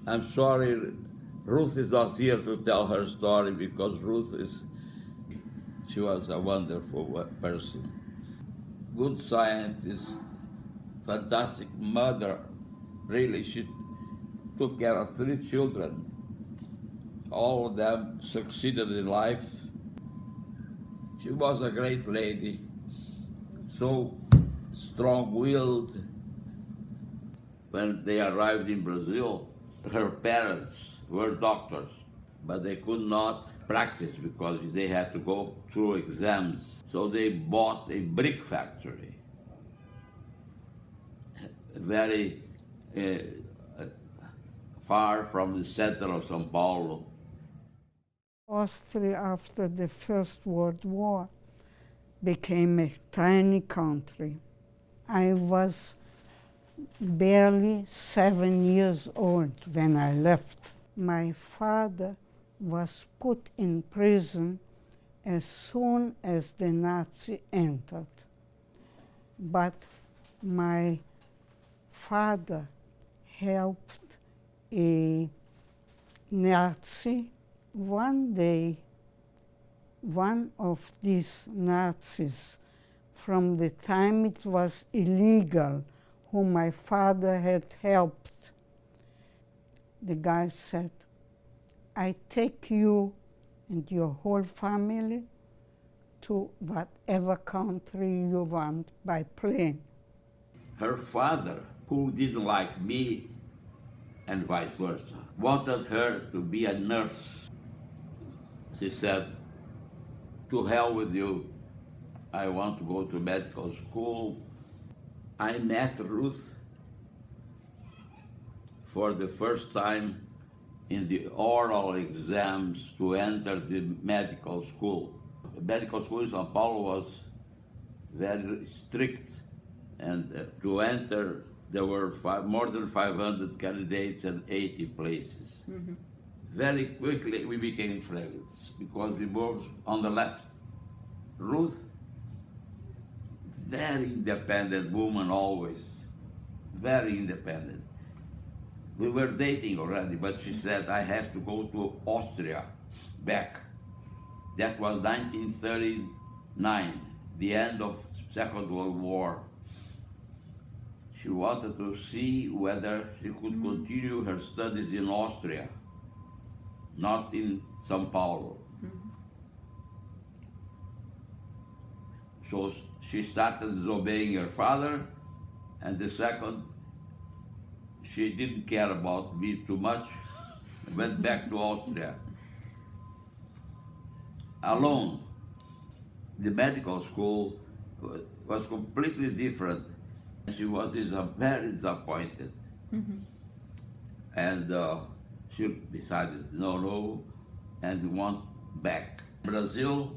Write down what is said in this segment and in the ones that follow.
I'm sorry, Ruth is not here to tell her story because she was a wonderful person. Good scientist, fantastic mother. Really, she took care of 3 children. All of them succeeded in life. She was a great lady, so strong-willed. When they arrived in Brazil, her parents were doctors, but they could not practice because they had to go through exams. So they bought a brick factory, very far from the center of São Paulo. Austria, after the First World War, became a tiny country. I was barely 7 years old when I left. My father was put in prison as soon as the Nazi entered. But my father helped a Nazi. One day, one of these Nazis, from the time it was illegal, whom my father had helped, the guy said, I take you and your whole family to whatever country you want by plane. Her father, who didn't like me and vice versa, wanted her to be a nurse. She said, to hell with you, I want to go to medical school. I met Ruth for the first time in the oral exams to enter the medical school. The medical school in São Paulo was very strict, and to enter, there were more than 500 candidates and 80 places. Mm-hmm. Very quickly, we became friends because we were on the left. Ruth, very independent woman always, very independent. We were dating already, but she said, I have to go to Austria, back. That was 1939, the end of Second World War. She wanted to see whether she could continue her studies in Austria, not in São Paulo. Mm-hmm. So she started disobeying her father, and the second, she didn't care about me too much, went back to Austria. Alone. The medical school was completely different. She was very disappointed. Mm-hmm. And she decided, no, and we want back. Brazil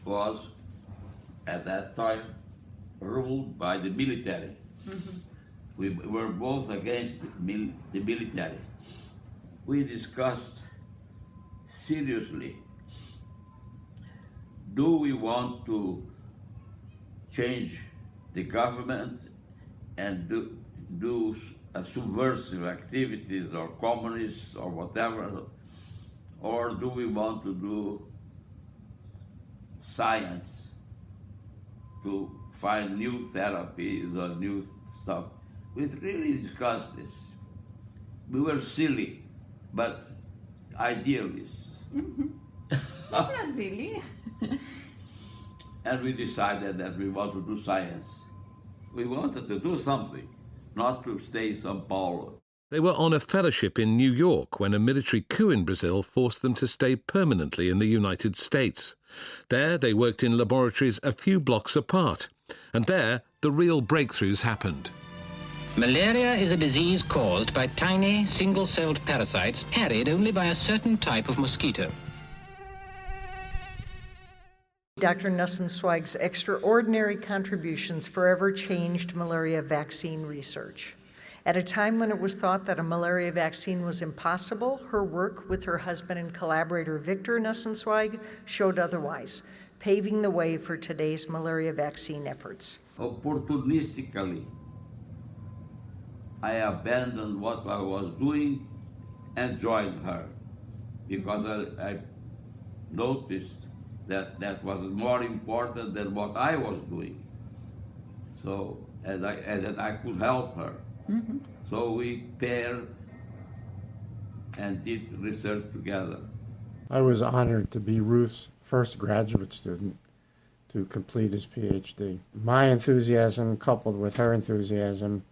was, at that time, ruled by the military. Mm-hmm. We were both against the military. We discussed seriously, do we want to change the government and do subversive activities or communists or whatever, or do we want to do science to find new therapies or new stuff? We really discussed this. We were silly, but idealists. Mm-hmm. That's not silly. And we decided that we want to do science. We wanted to do something, not to stay in São Paulo. They were on a fellowship in New York when a military coup in Brazil forced them to stay permanently in the United States. There they worked in laboratories a few blocks apart, and there the real breakthroughs happened. Malaria is a disease caused by tiny, single-celled parasites carried only by a certain type of mosquito. Dr. Nussenzweig's extraordinary contributions forever changed malaria vaccine research. At a time when it was thought that a malaria vaccine was impossible, her work with her husband and collaborator Victor Nussenzweig showed otherwise, paving the way for today's malaria vaccine efforts. Opportunistically, I abandoned what I was doing and joined her because I noticed that that was more important than what I was doing. So, and that I could help her. Mm-hmm. So we paired and did research together. I was honored to be Ruth's first graduate student to complete his PhD. My enthusiasm, coupled with her enthusiasm,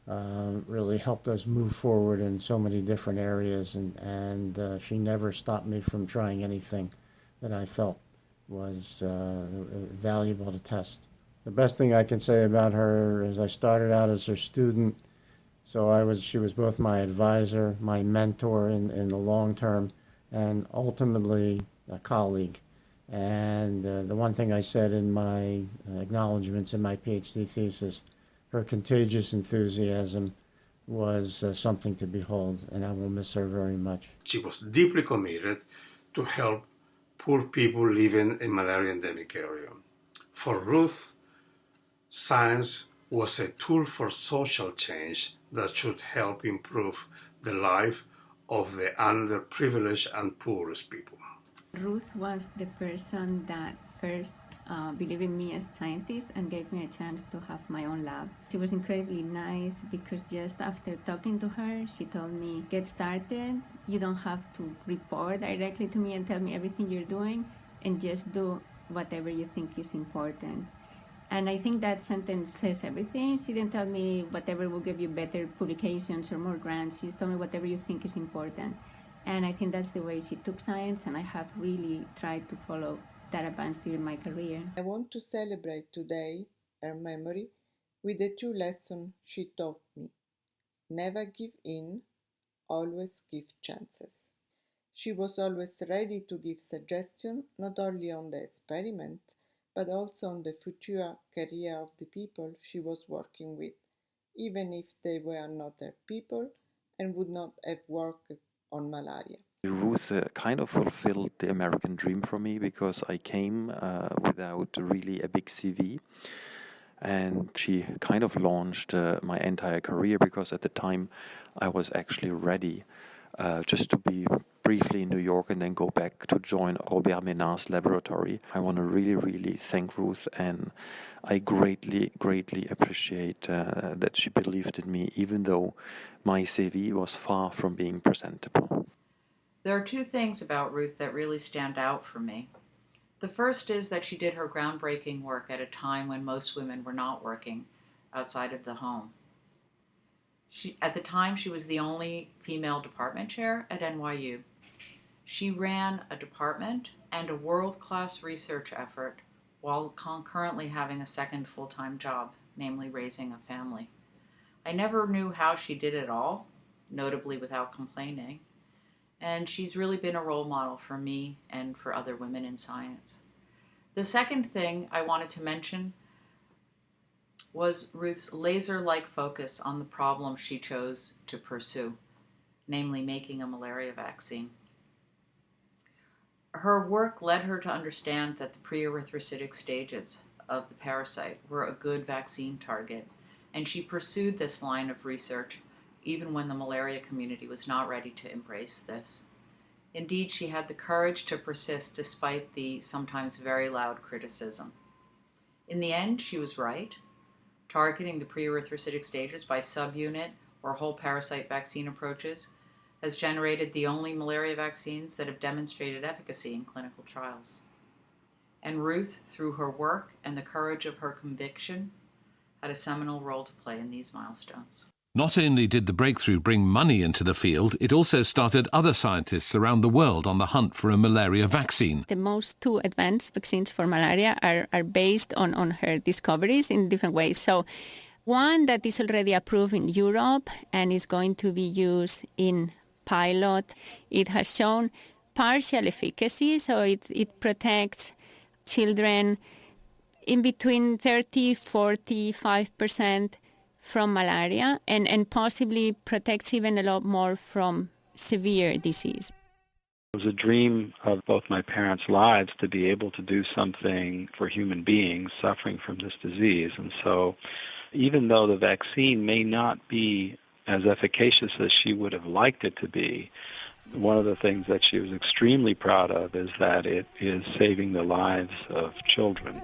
really helped us move forward in so many different areas, and she never stopped me from trying anything that I felt was valuable to test. The best thing I can say about her is I started out as her student, so she was both my advisor, my mentor in the long term, and ultimately a colleague. And the one thing I said in my acknowledgments in my PhD thesis, her contagious enthusiasm was something to behold, and I will miss her very much. She was deeply committed to help poor people living in malaria endemic area. For Ruth, science was a tool for social change that should help improve the life of the underprivileged and poorest people. Ruth was the person that first believed in me as a scientist and gave me a chance to have my own lab. She was incredibly nice because just after talking to her, she told me, get started. You don't have to report directly to me and tell me everything you're doing, and just do whatever you think is important. And I think that sentence says everything. She didn't tell me whatever will give you better publications or more grants. She just told me whatever you think is important. And I think that's the way she took science, and I have really tried to follow that advance during my career. I want to celebrate today her memory with the two lessons she taught me. Never give in, always give chances. She was always ready to give suggestions not only on the experiment, but also on the future career of the people she was working with, even if they were not her people and would not have worked on malaria. Ruth kind of fulfilled the American dream for me because I came without really a big CV, and she kind of launched my entire career because at the time I was actually ready just to be briefly in New York and then go back to join Robert Ménard's laboratory. I want to really thank Ruth, and I greatly appreciate that she believed in me, even though my CV was far from being presentable. There are two things about Ruth that really stand out for me. The first is that she did her groundbreaking work at a time when most women were not working outside of the home. At the time, she was the only female department chair at NYU. She ran a department and a world-class research effort while concurrently having a second full-time job, namely raising a family. I never knew how she did it all, notably without complaining, and she's really been a role model for me and for other women in science. The second thing I wanted to mention was Ruth's laser-like focus on the problem she chose to pursue, namely making a malaria vaccine. Her work led her to understand that the pre-erythrocytic stages of the parasite were a good vaccine target, and she pursued this line of research even when the malaria community was not ready to embrace this. Indeed, she had the courage to persist despite the sometimes very loud criticism. In the end, she was right. Targeting the pre-erythrocytic stages by subunit or whole parasite vaccine approaches has generated the only malaria vaccines that have demonstrated efficacy in clinical trials. And Ruth, through her work and the courage of her conviction, had a seminal role to play in these milestones. Not only did the breakthrough bring money into the field, it also started other scientists around the world on the hunt for a malaria vaccine. The most two advanced vaccines for malaria are based on her discoveries in different ways. So one that is already approved in Europe and is going to be used in pilot, it has shown partial efficacy, so it protects children in between 30-45% from malaria, and possibly protects even a lot more from severe disease. It was a dream of both my parents' lives to be able to do something for human beings suffering from this disease. And so even though the vaccine may not be as efficacious as she would have liked it to be, one of the things that she was extremely proud of is that it is saving the lives of children.